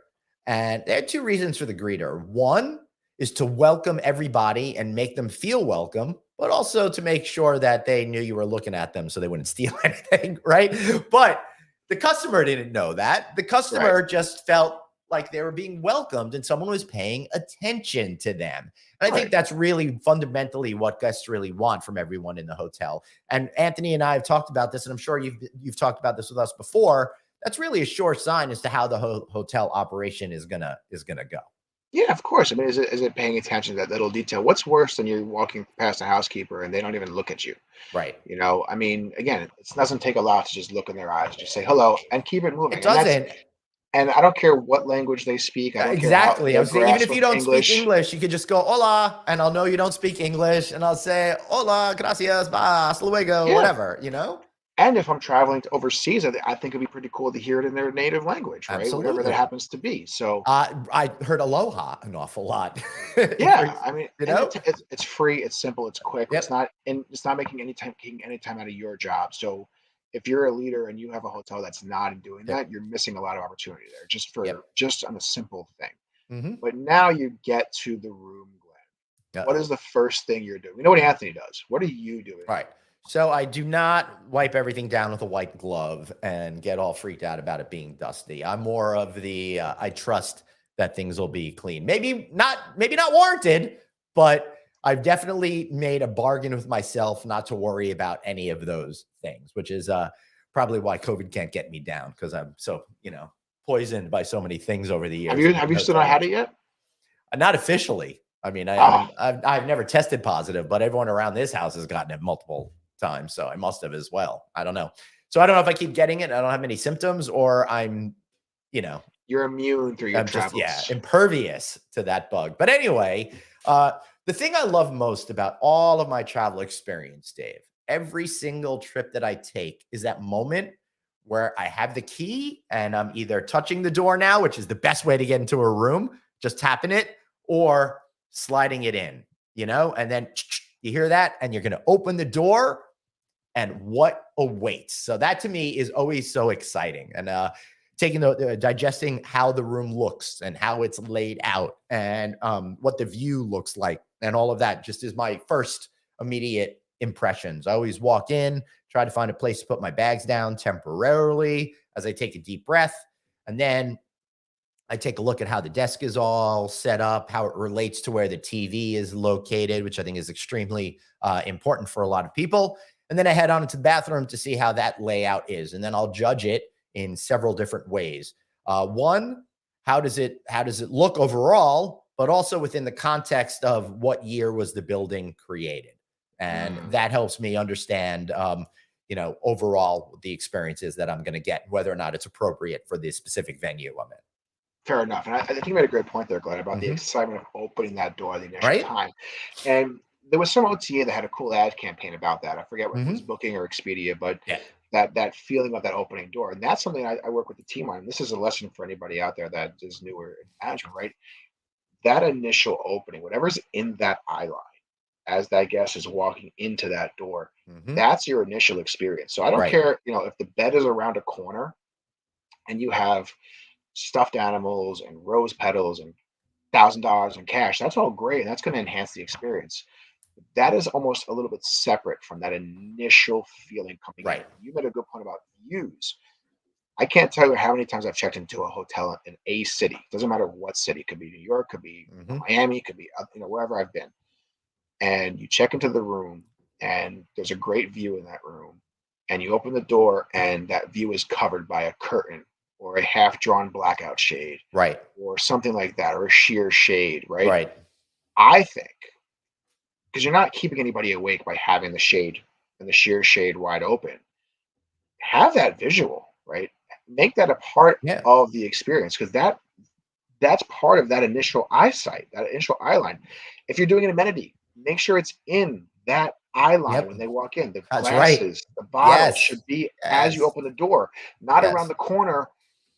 And there are two reasons for the greeter. One is to welcome everybody and make them feel welcome, but also to make sure that they knew you were looking at them so they wouldn't steal anything, right? But the customer didn't know that. The
right.
customer just felt like they were being welcomed and someone was paying attention to them. And I think
Right.
that's really fundamentally what guests really want from everyone in the hotel. And Anthony and I have talked about this, and I'm sure you've talked about this with us before. That's really a sure sign as to how the hotel operation is gonna go.
Yeah, of course. I mean, is it paying attention to that little detail? What's worse than you're walking past a housekeeper and they don't even look at you?
Right.
I mean, again, it doesn't take a lot to just look in their eyes, just say hello and keep it
It
moving.
doesn't.
And I don't care what language they speak. I don't care how
Exactly. I
their
was saying, even
grasp
if you
of
don't speak
English.
English, you could just go hola, and I'll know you don't speak English, and I'll say hola, gracias, bye, hasta luego,
Yeah.
whatever.
And if I'm traveling to overseas, I think it'd be pretty cool to hear it in their native language, right? Whatever that
Absolutely.
happens to be. So
I heard aloha an awful lot.
yeah, I mean,
you
and
know?
it's free, it's simple, it's quick.
Yep.
It's not making any time taking any time out of your job. So if you're a leader and you have a hotel that's not doing
Yep.
that, you're missing a lot of opportunity there
Yep.
just on a simple thing.
Mhm.
But now you get to the room, Glenn. What
Uh-oh.
is the first thing you're doing? You know what Anthony does. What are you doing?
Right. So I do not wipe everything down with a white glove and get all freaked out about it being dusty. I'm more of the I trust that things will be clean. Maybe not warranted, but I've definitely made a bargain with myself not to worry about any of those things, which is probably why COVID can't get me down because I'm so, poisoned by so many things over the
Have
years
you
in
have you still
hotel
not had it
industry.
yet?
Not officially. I mean,
Ah,
I've never tested positive, but everyone around this house has gotten it multiple times, so I must have as well. I don't know. So I don't know if I keep getting it. I don't have any symptoms, or you know,
you're immune through your
I'm just
travels.
impervious to that bug. But anyway, the thing I love most about all of my travel experience, Dave, every single trip that I take is that moment where I have the key and I'm either touching the door now, which is the best way to get into a room, just tapping it, or sliding it in, and then you hear that and you're going to open the door and what awaits. So that to me is always so exciting. And digesting how the room looks and how it's laid out and what the view looks like and all of that just is my first immediate impressions. I always walk in, try to find a place to put my bags down temporarily as I take a deep breath. And then I take a look at how the desk is all set up, how it relates to where the TV is located, which I think is extremely important for a lot of people. And then I head on into the bathroom to see how that layout is. And then I'll judge it in several different ways. One, how does it look overall, but also within the context of what year was the building created? And that helps me understand, overall the experiences that I'm going to get, whether or not it's appropriate for the specific venue I'm in.
Fair enough. And I think you made a great point there, Glenn, about the excitement of opening that door the initial
Right?
time. And there was some OTA that had a cool ad campaign about that. I forget what it was, Booking or Expedia, but
Yeah.
that feeling of that opening door. And that's something I work with the team on. And this is a lesson for anybody out there that is newer in management, right? That initial opening, whatever's in that eye line as that guest is walking into that door, that's your initial experience. So I don't
Right.
care, if the bed is around a corner and you have stuffed animals and rose petals and $1,000 in cash, that's all great. And that's going to enhance the experience. That is almost a little bit separate from that initial feeling coming
Right.
in. You made a good point about views. I can't tell you how many times I've checked into a hotel in a city. Doesn't matter what city. It could be New York, could be Miami, could be wherever I've been. And you check into the room, and there's a great view in that room. And you open the door, and that view is covered by a curtain or a half-drawn blackout shade,
Right.
or something like that, or a sheer shade, right?
Right.
I think because you're not keeping anybody awake by having the shade and the sheer shade wide open. Have that visual, right? Make that a part
Yeah.
of the experience because that's part of that initial eyesight, that initial eye line. If you're doing an amenity, make sure it's in that eye line
Yep.
when they walk in. The
That's right.
glasses, the bottles
Yes.
should be as you
Yes.
open the door, not around
Yes.
the corner.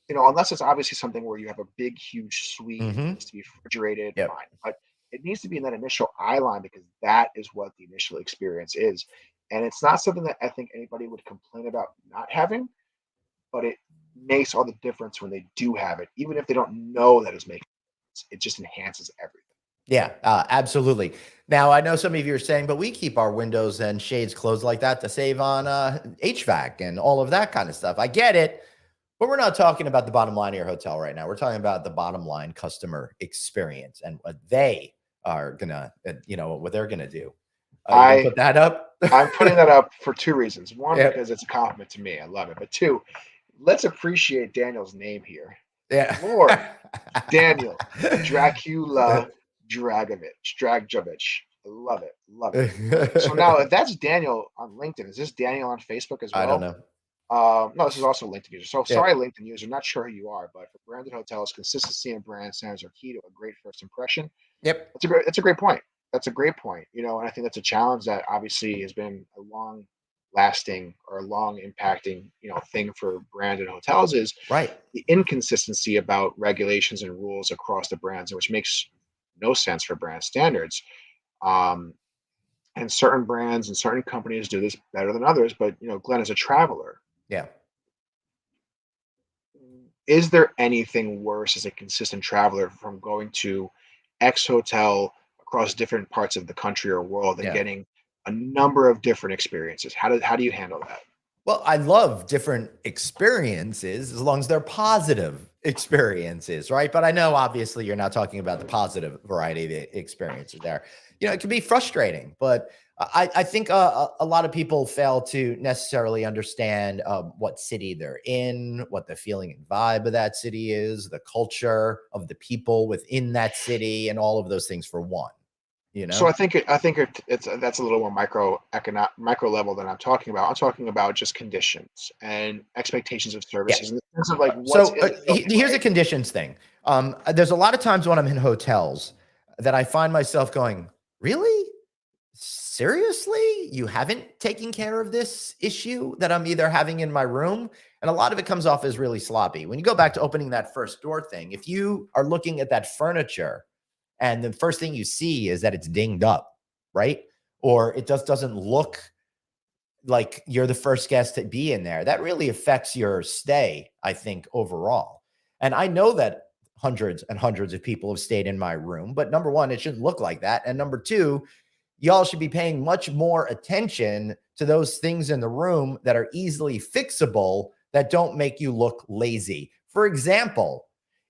Unless it's obviously something where you have a big, huge suite, it needs to be refrigerated,
Yep.
fine. But it needs to be in that initial eye line because that is what the initial experience is. And it's not something that I think anybody would complain about not having, but it makes all the difference when they do have it, even if they don't know that it's making sense. It just enhances everything.
Yeah, absolutely. Now, I know some of you are saying, but we keep our windows and shades closed like that to save on HVAC and all of that kind of stuff. I get it, but we're not talking about the bottom line of your hotel right now. We're talking about the bottom line customer experience and what they are going to, what they're going to do. You gonna put that up?
I'm putting that up for two reasons. One,
Yep.
because it's a compliment to me. I love it. But two, let's appreciate Daniel's name here.
Yeah.
Lord, Daniel Dracula Dragovic. I love it. Love it. So now, if that's Daniel on LinkedIn, is this Daniel on Facebook as well?
I don't know.
No, this is also a LinkedIn user. So
Yeah.
sorry, LinkedIn user. Not sure who you are, but for branded hotels, consistency and brand standards are key to a great first impression.
Yep.
That's a great point. That's a great point. And I think that's a challenge that obviously has been a long lasting or long impacting, thing for branded hotels is
Right.
the inconsistency about regulations and rules across the brands, which makes no sense for brand standards. And certain brands and certain companies do this better than others. But Glenn, as a traveler,
Yeah.
is there anything worse as a consistent traveler from going to X hotel across different parts of the country or world and
Yeah.
getting a number of different experiences? How do you handle that?
Well, I love different experiences as long as they're positive experiences, right? But I know obviously you're not talking about the positive variety of the experiences there. It can be frustrating, but I think a lot of people fail to necessarily understand what city they're in, what the feeling and vibe of that city is, the culture of the people within that city, and all of those things for one.
So I think that's a little more micro level than I'm talking about. I'm talking about just conditions and expectations of services in the sense of like what's
So
in the building,
here's a
right?
conditions thing. There's a lot of times when I'm in hotels that I find myself going, really? Seriously? You haven't taken care of this issue that I'm either having in my room? And a lot of it comes off as really sloppy. When you go back to opening that first door thing, if you are looking at that furniture and the first thing you see is that it's dinged up, right? Or it just doesn't look like you're the first guest to be in there, that really affects your stay, I think, overall. And I know that hundreds and hundreds of people have stayed in my room, but number one, it shouldn't look like that. And number two, y'all should be paying much more attention to those things in the room that are easily fixable, that don't make you look lazy. For example,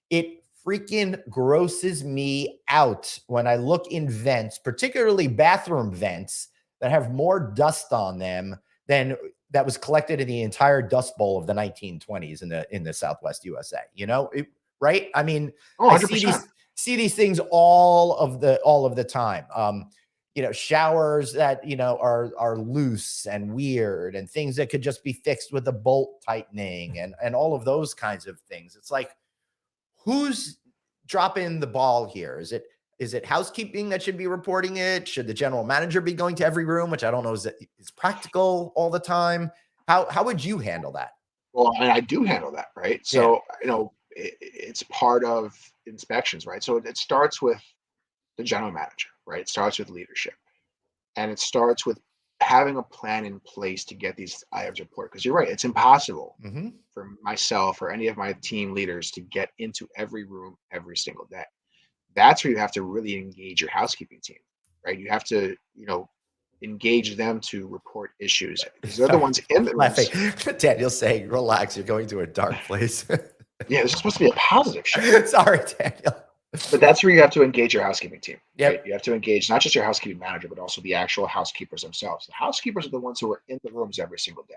it freaking grosses me out when I look in vents, particularly bathroom vents, that have more dust on them than that was collected in the entire dust bowl of the 1920s in the Southwest USA. Right? I mean,
Oh,
I
100%.
see these things all of the time. Showers that are loose and weird, and things that could just be fixed with a bolt tightening, and all of those kinds of things. It's like, who's dropping the ball here? Is it housekeeping that should be reporting it? Should the general manager be going to every room, which I don't know is practical all the time? How would you handle that?
Well, and I do handle that, right?
Yeah.
So, it's part of inspections, right? So it starts with the general manager, right? It starts with leadership, and it starts with having a plan in place to get these items reported. Because you're right, it's impossible
Mm-hmm.
for myself or any of my team leaders to get into every room every single day. That's where you have to really engage your housekeeping team, right? You have to, engage them to report issues because they're the ones in the
Laughing.
rooms.
Daniel's saying, relax, you're going to a dark place.
Yeah, this is supposed to be a positive show.
Sorry, Daniel.
But that's where you have to engage your housekeeping team.
Yep.
Right? You have to engage not just your housekeeping manager, but also the actual housekeepers themselves. The housekeepers are the ones who are in the rooms every single day.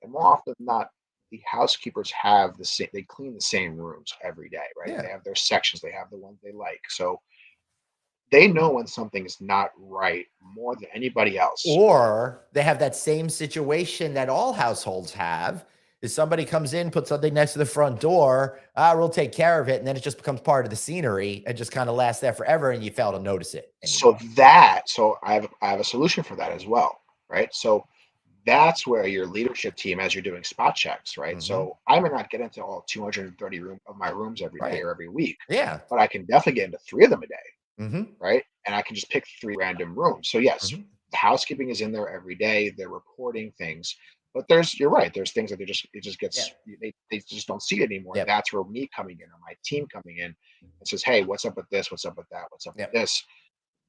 And more often than not, the housekeepers have the same, they clean the same rooms every day, right?
Yeah.
They have their sections, they have the ones they like. So they know when something is not right more than anybody else.
Or they have that same situation that all households have. Is somebody comes in, puts something next to the front door, we'll take care of it, and then it just becomes part of the scenery and just kind of lasts there forever, and you fail to notice it anymore.
So I have a solution for that as well, right? So that's where your leadership team, as you're doing spot checks, right?
Mhm.
So I may not get into all 230 of my rooms every day
Right.
or every week,
Yeah.
but I can definitely get into 3 of them a day,
Mm-hmm.
right? And I can just pick 3 random rooms. So yes,
Mhm.
the housekeeping is in there every day. They're reporting things, but you're right. There's things that it just gets, they just don't see it anymore.
Yep.
That's where me coming in or my team coming in and says, hey, what's up with this? What's up with that? What's up
Yep.
with this?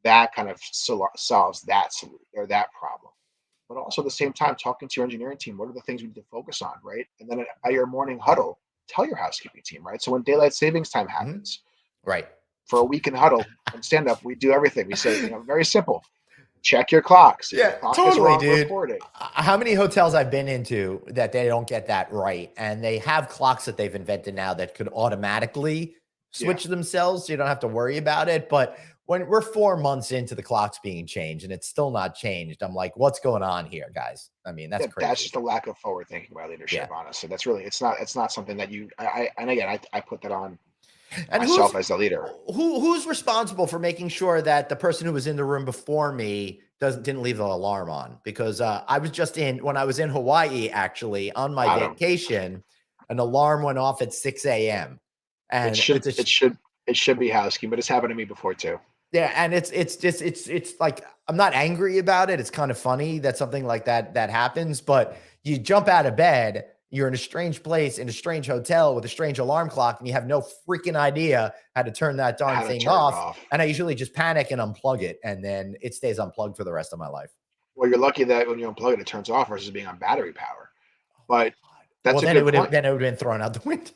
That kind of solves that solution or that problem. But also at the same time, talking to your engineering team, what are the things we need to focus on, right? And then at your morning huddle, tell your housekeeping team, right? So when daylight savings time happens,
Right.
for a weekend huddle and stand up, we do everything. We say, very simple. Check your clocks. If your
Yeah,
clock is
totally,
wrong,
dude.
report it.
How many hotels I've been into that they don't get that right, and they have clocks that they've invented now that could automatically switch themselves, so you don't have to worry about it. But when we're 4 months into the clocks being changed and it's still not changed, I'm like, what's going on here, guys? I mean, that's crazy.
That's just a lack of forward thinking by leadership, honestly. That's really it's not something that I put that on
And
myself as a leader.
Who's responsible for making sure that the person who was in the room before me didn't leave the alarm on? Because I was just when I was in Hawaii, actually on my vacation, an alarm went off at 6 a.m. And
it should be housekeeping, but it's happened to me before too.
Yeah, and it's like, I'm not angry about it. It's kind of funny that something like that happens, but you jump out of bed, you're in a strange place, in a strange hotel with a strange alarm clock, and you have no freaking idea how to turn that darn thing off. And I usually just panic and unplug it, and then it stays unplugged for the rest of my life.
Well, you're lucky that when you unplug it, it turns off versus being on battery power. But that's
then it would have been thrown out the window.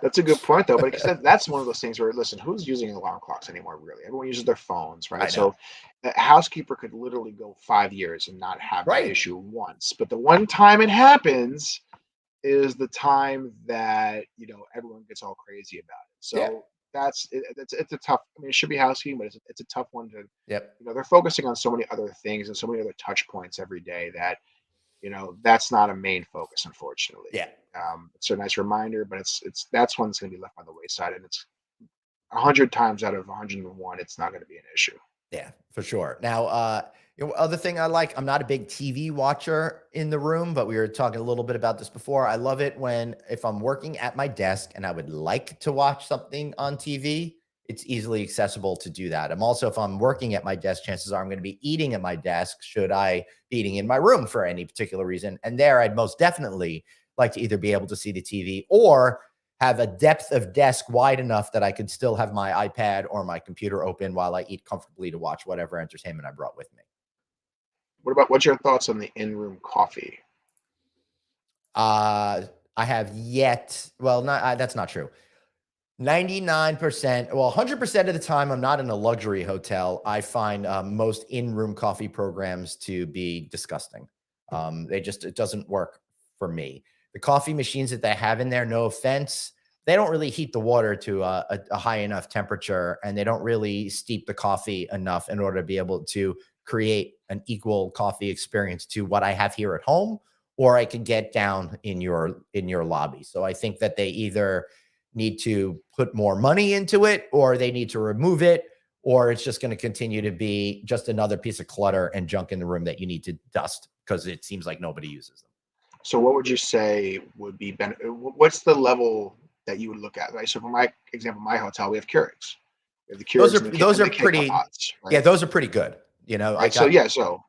That's a good point, though. But because that's one of those things where, listen, who's using alarm clocks anymore? Really, everyone uses their phones, right? So, a housekeeper could literally go 5 years and not have that issue once. But the one time it happens is the time that everyone gets all crazy about it. So it's a tough. I mean, it should be housekeeping, but it's a tough one to. They're focusing on so many other things and so many other touch points every day that. That's not a main focus, unfortunately. It's a nice reminder, but that's one that's going to be left on the wayside, and it's 100 times out of 101, it's not going to be an issue.
Yeah, for sure. Now, other thing I like, I'm not a big TV watcher in the room, but we were talking a little bit about this before. I love it if I'm working at my desk and I would like to watch something on TV, it's easily accessible to do that. I'm also, if I'm working at my desk, chances are I'm going to be eating at my desk. Should I be eating in my room for any particular reason? And there, I'd most definitely like to either be able to see the TV or have a depth of desk wide enough that I could still have my iPad or my computer open while I eat comfortably to watch whatever entertainment I brought with me.
What's your thoughts on the in-room coffee?
I have yet, well, not that's not true. 99%, well, 100% of the time I'm not in a luxury hotel. I find most in-room coffee programs to be disgusting. It doesn't work for me. The coffee machines that they have in there, no offense, they don't really heat the water to a high enough temperature, and they don't really steep the coffee enough in order to be able to create an equal coffee experience to what I have here at home, or I could get down in your lobby. So I think that they either need to put more money into it, or they need to remove it, or it's just going to continue to be just another piece of clutter and junk in the room that you need to dust because it seems like nobody uses them.
So what would you say would be what's the level that you would look at, right? So for my example, my hotel, we have Keurigs. We have the Keurigs
Those are
the K
pretty,
pods, right?
yeah, those are pretty good. You know,
Right. So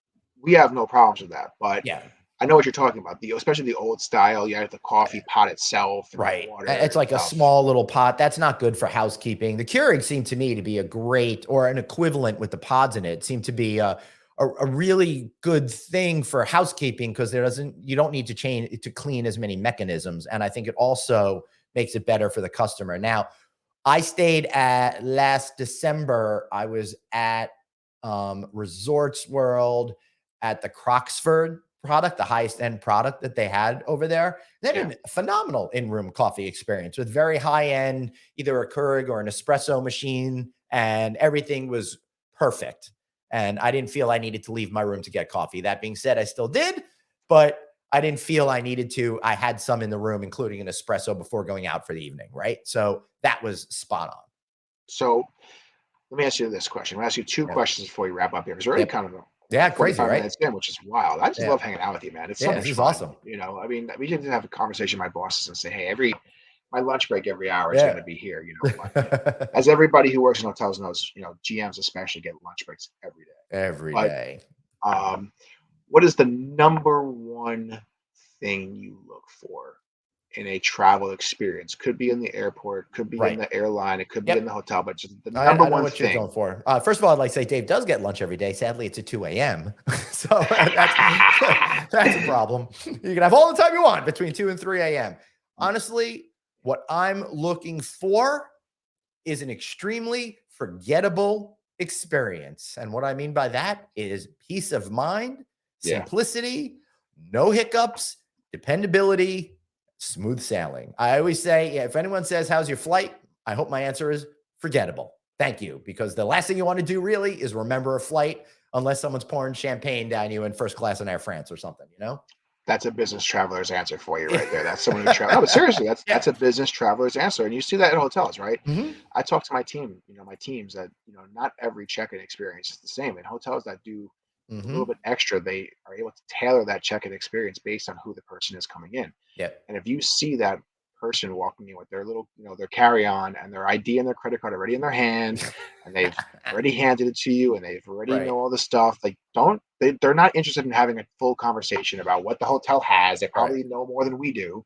we have no problems with that. But
yeah,
I know what you're talking about. Especially the old style. You have the coffee pot itself and
right.
the water.
It's like a small little pot. That's not good for housekeeping. The Keurig seemed to me to be a great, or an equivalent with the pods in it, seemed to be a really good thing for housekeeping because you don't need to clean as many mechanisms. And I think it also makes it better for the customer. Now, I stayed at last December. I was at Resorts World at the Croxford product, the highest end product that they had over there. They had a phenomenal in-room coffee experience with very high end, either a Keurig or an espresso machine, and everything was perfect. And I didn't feel I needed to leave my room to get coffee. That being said, I still did, but I didn't feel I needed to. I had some in the room, including an espresso before going out for the evening, right? So that was spot on.
So let me ask you this question. I'm going to ask you two questions before we wrap up here. Because we're already kind of
crazy,
45
right?
minutes in, which is wild. I just love hanging out with you, man. It's so much
this is
fun.
awesome.
You know, I mean, we didn't have a conversation with my bosses and say, hey, my lunch break every hour is going to be here. You know, but, as everybody who works in hotels knows, you know, GMs especially get lunch breaks every day.
Every day.
What is the number one thing you look for in a travel experience? Could be in the airport, could be in the airline, it could be in the hotel, but just the number one
what
thing.
You're going for. First of all, I'd like to say Dave does get lunch every day. Sadly, it's at 2 a.m. So that's a problem. You can have all the time you want between 2 and 3 a.m. Honestly, what I'm looking for is an extremely forgettable experience. And what I mean by that is peace of mind, simplicity, no hiccups, dependability, smooth sailing. I always say, if anyone says, how's your flight? I hope my answer is forgettable. Thank you. Because the last thing you want to do really is remember a flight unless someone's pouring champagne down you in first class in Air France or something, you know?
That's a business traveler's answer for you right there. That's someone who travels. No, but seriously, that's a business traveler's answer. And you see that in hotels, right?
Mm-hmm.
I talk to my team, my teams that, not every check-in experience is the same. In hotels that do a little bit extra, they are able to tailor that check-in experience based on who the person is coming in.
Yep.
And if you see that person walking in with their little, their carry-on and their ID and their credit card already in their hand, and they've already handed it to you, and they've already know all the stuff, they're not interested in having a full conversation about what the hotel has. They probably know more than we do.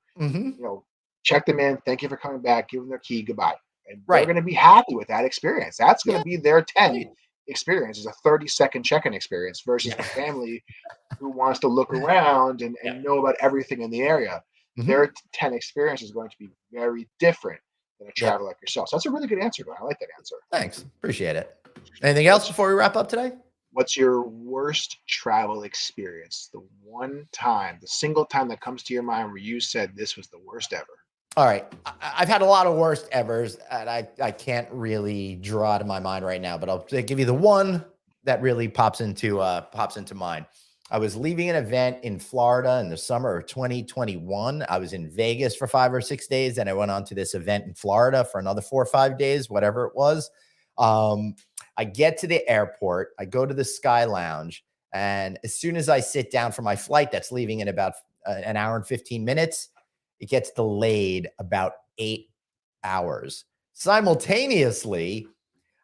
Check them in, thank you for coming back, give them their key, goodbye. And they're going to be happy with that experience. That's going to be their 10 experience, is a 30-second check-in experience versus the family who wants to look around and know about everything in the area. Their 10 experience is going to be very different than a traveler like yourself. So that's a really good answer, man. I like that answer.
Thanks. Appreciate it. Anything else before we wrap up today?
What's your worst travel experience? The single time that comes to your mind where you said this was the worst ever.
All right. I've had a lot of worst evers, and I can't really draw to my mind right now, but I'll give you the one that really pops into mind. I was leaving an event in Florida in the summer of 2021. I was in Vegas for 5 or 6 days. Then I went on to this event in Florida for another 4 or 5 days, whatever it was. I get to the airport. I go to the Sky Lounge. And as soon as I sit down for my flight, that's leaving in about an hour and 15 minutes, it gets delayed about 8 hours. Simultaneously,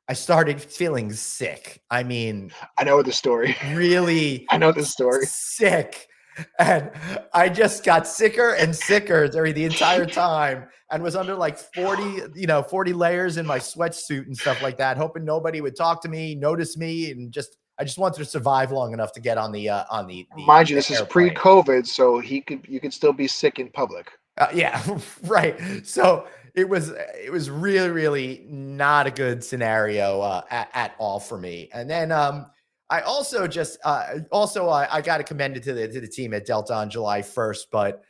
I started feeling sick. I mean,
I know the story.
really
I know the story.
sick. And I just got sicker and sicker during the entire time and was under like 40 layers in my sweatsuit and stuff like that, hoping nobody would talk to me, notice me, and I just wanted to survive long enough to get on the
Mind you, this is
airplane.
pre-COVID, so you could still be sick in public.
Yeah, right. So it was really, really not a good scenario at all for me. And then I also just I got to commend it to the team at Delta on July 1st, but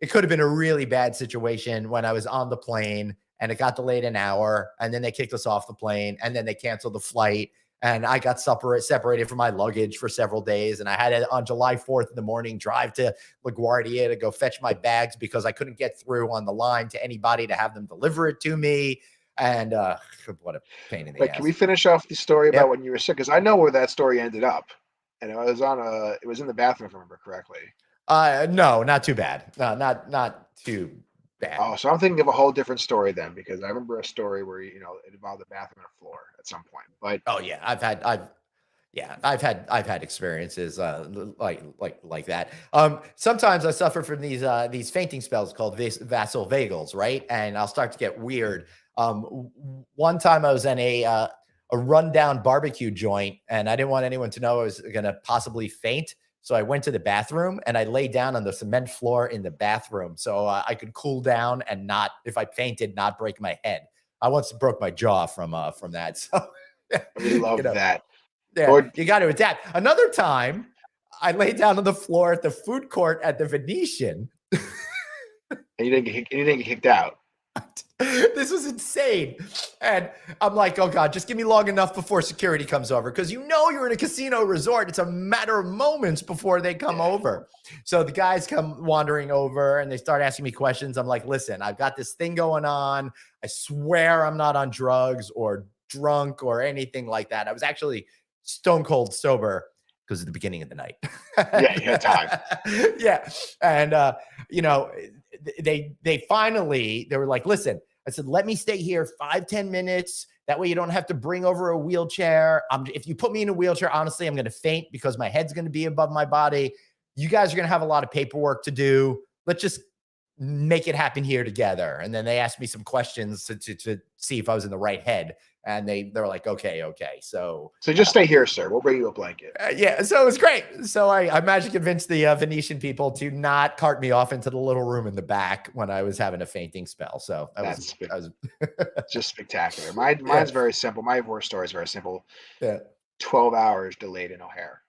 it could have been a really bad situation when I was on the plane and it got delayed an hour, and then they kicked us off the plane, and then they canceled the flight. And I got separated from my luggage for several days. And I had to, on July 4th in the morning, drive to LaGuardia to go fetch my bags because I couldn't get through on the line to anybody to have them deliver it to me. And what a pain in the ass.
Can we finish off the story about
Yep.
when you were sick? Because I know where that story ended up. And it was in the bathroom, if I remember correctly.
No, not too bad. No, not too bad.
Oh, so I'm thinking of a whole different story then, because I remember a story where it involved a bathroom and a floor at some point. But
Oh yeah, I've had experiences like that. Sometimes I suffer from these fainting spells called vasovagals, right? And I'll start to get weird. One time I was in a rundown barbecue joint, and I didn't want anyone to know I was going to possibly faint. So I went to the bathroom and I lay down on the cement floor in the bathroom so I could cool down and not, if I fainted, not break my head. I once broke my jaw from that. So
we love that.
Yeah,
Or-
you got to adapt. Another time, I laid down on the floor at the food court at the Venetian.
And you didn't get kicked out.
This was insane. And I'm like, oh God, just give me long enough before security comes over. Because you're in a casino resort. It's a matter of moments before they come over. So the guys come wandering over and they start asking me questions. I'm like, listen, I've got this thing going on. I swear I'm not on drugs or drunk or anything like that. I was actually stone cold sober because of the beginning of the night.
Yeah, you had time.
Yeah. And, they finally, they were like, listen, I said, let me stay here 5-10 minutes. That way you don't have to bring over a wheelchair. If you put me in a wheelchair, honestly, I'm going to faint because my head's going to be above my body. You guys are going to have a lot of paperwork to do. Let's just make it happen here together. And then they asked me some questions to see if I was in the right head. And they're like, okay. So
just stay here, sir. We'll bring you a blanket.
Yeah. So it was great. So I managed to convince the Venetian people to not cart me off into the little room in the back when I was having a fainting spell. So that was
just spectacular. Mine's very simple. My worst story is very simple.
Yeah.
12 hours delayed in O'Hare.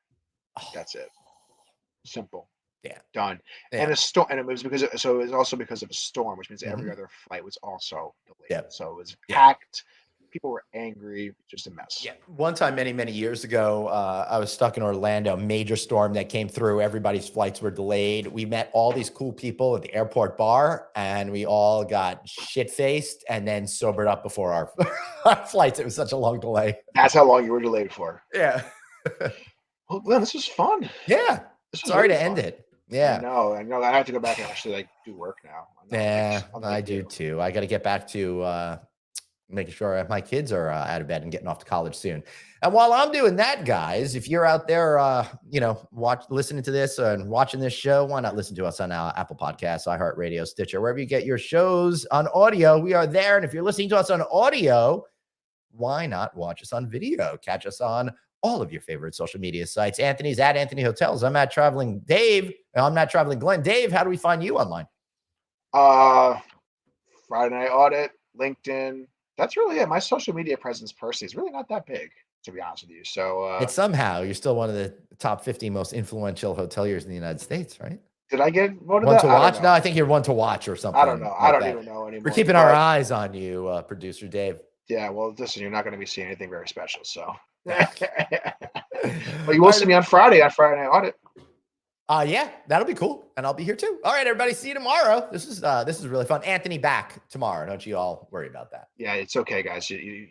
That's it. Simple.
Yeah.
Done.
Yeah.
And a storm, and it was also because of a storm, which means every other flight was also delayed.
Yeah.
So it was packed. People were angry, just a mess.
Yeah. One time, many, many years ago, I was stuck in Orlando, major storm that came through. Everybody's flights were delayed. We met all these cool people at the airport bar, and we all got shit-faced and then sobered up before our flights. It was such a long delay.
That's how long you were delayed for.
Yeah.
Well, Glenn, this was fun.
Yeah. Sorry to end it. Yeah.
I know. I have to go back and actually do work now.
Yeah, I do too. I got to get back to making sure my kids are out of bed and getting off to college soon. And while I'm doing that, guys, if you're out there, listening to this and watching this show, why not listen to us on Apple Podcasts, iHeartRadio, Stitcher, wherever you get your shows on audio. We are there. And if you're listening to us on audio, why not watch us on video? Catch us on all of your favorite social media sites. Anthony's at Anthony Hotels. I'm at Traveling Dave. I'm not Traveling Glenn. Dave, how do we find you online?
Friday Night Audit, LinkedIn. That's really it. My social media presence personally is really not that big, to be honest with you. So
it's somehow you're still one of the top 50 most influential hoteliers in the United States, right?
Did I get voted
one to watch? No, I think you're one to watch or something.
I don't know. I don't even know anymore.
We're keeping our eyes on you, producer Dave.
Yeah, well, listen, you're not going to be seeing anything very special. So, well, you will see me on Friday Night Audit.
Yeah, that'll be cool, and I'll be here too. All right, everybody, see you tomorrow. This is really fun. Anthony back tomorrow. Don't you all worry about that.
Yeah, it's okay, guys. You